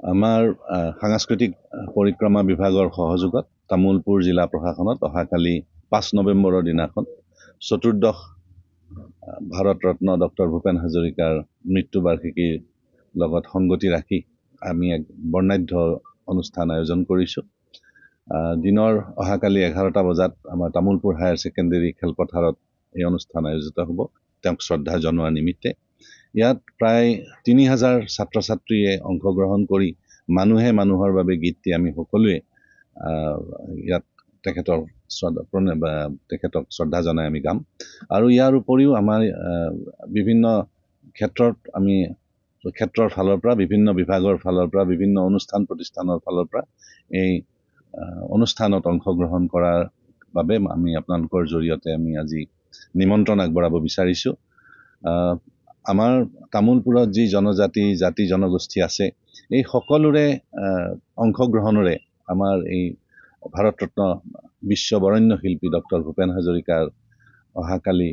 আমাৰ সাংস্কৃতিক পৰিক্ৰমা বিভাগৰ সহযোগত তামুলপুৰ জিলা প্ৰশাসনত অহাকালি 5 নৱেম্বৰৰ দিনাখন চতুৰ্দশ ভাৰত ৰত্ন ডক্টৰ ভূপেন হাজৰিকাৰ মৃত্যুবাৰ্ষিকীৰ লগত সংগতি ৰাখি আমি এক বৰ্ণাঢ্য অনুষ্ঠান আয়োজন কৰিছোঁ। দিনৰ অহাকালি 11টা বজাত আমাৰ তামুলপুৰ হায়াৰ ছেকেণ্ডেৰী খেলপথাৰত এই অনুষ্ঠান আয়োজিত হ'ব তেওঁক শ্ৰদ্ধা জনোৱাৰ নিমিত্তে। ইয়াত প্ৰায় 3000 ছাত্ৰ ছাত্ৰীয়ে অংশগ্ৰহণ কৰি মানুহে মানুহৰ বাবে গীতটি আমি সকলোৱে ইয়াত তেখেতক শ্ৰদ্ধা জনাই আমি গাম। আৰু ইয়াৰ উপৰিও আমাৰ বিভিন্ন ক্ষেত্ৰৰ ফালৰ পৰা বিভিন্ন বিভাগৰ ফালৰ পৰা বিভিন্ন অনুষ্ঠান প্ৰতিষ্ঠানৰ ফালৰ পৰা এই অনুষ্ঠানত অংশগ্ৰহণ কৰাৰ বাবে আমি আপোনালোকৰ জৰিয়তে আমি আজি নিমন্ত্ৰণ আগবঢ়াব বিচাৰিছোঁ। আমাৰ তামুলপুৰত যি জাতি জনগোষ্ঠী আছে এই সকলোৰে অংশগ্ৰহণৰে আমাৰ এই ভাৰতৰত্ন বিশ্ব বৰেণ্য শিল্পী ডক্টৰ ভূপেন হাজৰিকাৰ অহাকালি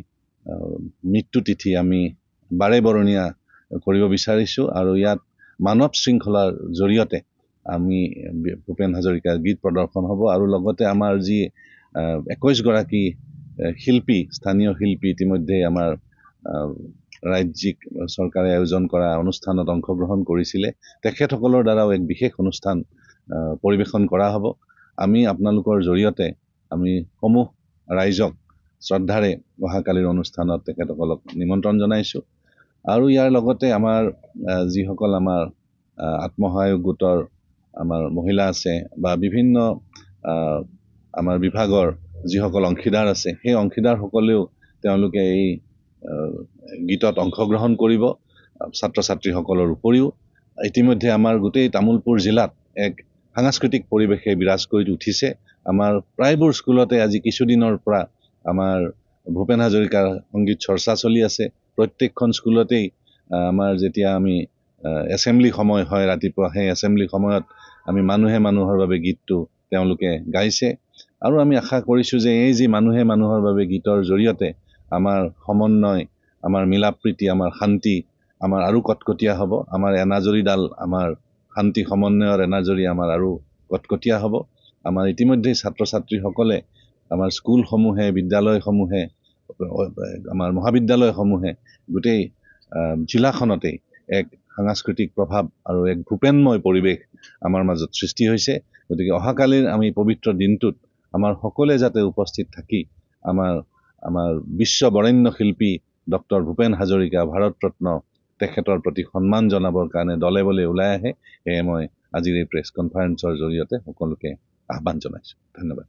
মৃত্যু তিথি আমি বাৰে বৰণীয়া কৰিব বিচাৰিছোঁ। আৰু ইয়াত মানৱ শৃংখলাৰ জৰিয়তে আমি ভূপেন হাজৰিকাৰ গীত প্ৰদৰ্শন হ'ব। আৰু লগতে আমাৰ যি 21 গৰাকী শিল্পী স্থানীয় শিল্পী ইতিমধ্যে আমাৰ ৰাজ্যিক চৰকাৰে আয়োজন কৰা অনুষ্ঠানত অংশগ্ৰহণ কৰিছিলে, তেখেতসকলৰ দ্বাৰাও এক বিশেষ অনুষ্ঠান পৰিৱেশন কৰা হ'ব। আমি আপোনালোকৰ জৰিয়তে আমি সমূহ ৰাইজক শ্ৰদ্ধাৰে অহাকালিৰ অনুষ্ঠানত তেখেতসকলক নিমন্ত্ৰণ জনাইছোঁ। আৰু ইয়াৰ লগতে আমাৰ যিসকল আমাৰ আত্মসহায়ক গোটৰ আমাৰ মহিলা আছে বা বিভিন্ন আমাৰ বিভাগৰ যিসকল অংশীদাৰ আছে সেই অংশীদাৰসকলেও তেওঁলোকে এই গীতত অংশগ্ৰহণ কৰিব। ছাত্ৰ ছাত্ৰীসকলৰ উপৰিও ইতিমধ্যে আমাৰ গোটেই তামুলপুৰ জিলাত এক সাংস্কৃতিক পৰিৱেশে বিৰাজ কৰি উঠিছে। আমাৰ প্ৰায়বোৰ স্কুলতে আজি কিছুদিনৰ পৰা আমাৰ ভূপেন হাজৰিকাৰ সংগীত চৰ্চা চলি আছে। প্ৰত্যেকখন স্কুলতেই আমাৰ যেতিয়া আমি এছেম্বলি সময় হয় ৰাতিপুৱা, সেই এছেম্বলি সময়ত আমি মানুহে মানুহৰ বাবে গীতটো তেওঁলোকে গাইছে। আৰু আমি আশা কৰিছোঁ যে এই যি মানুহে মানুহৰ বাবে গীতৰ জৰিয়তে আমাৰ সমন্বয়, আমাৰ মিলাপ্ৰীতি, আমাৰ শান্তি আমাৰ আৰু কটকটীয়া হ'ব। আমাৰ এনাজৰীডাল আমাৰ শান্তি সমন্বয়ৰ এনাজৰী আমাৰ আৰু কটকটীয়া হ'ব। আমাৰ ইতিমধ্যে ছাত্ৰ ছাত্ৰীসকলে আমাৰ স্কুলসমূহে, বিদ্যালয়সমূহে, আমাৰ মহাবিদ্যালয়সমূহে গোটেই জিলাখনতেই এক সাংস্কৃতিক প্ৰভাৱ আৰু এক ভূপেনময় পৰিৱেশ আমাৰ মাজত সৃষ্টি হৈছে। গতিকে অহাকালিৰ আমি পবিত্ৰ দিনটোত আমাৰ সকলোৱে যাতে উপস্থিত থাকি আমাৰ বিশ্ব বৰেণ্য শিল্পী ডক্টৰ ভূপেন হাজৰিকা ভাৰতৰত্ন তেখেতৰ প্ৰতি সন্মান জনাবৰ কাৰণে দলে বলে ওলাই আহে, সেয়ে মই আজিৰ এই প্ৰেছ কনফাৰেন্সৰ জৰিয়তে সকলোকে আহ্বান জনাইছোঁ। ধন্যবাদ।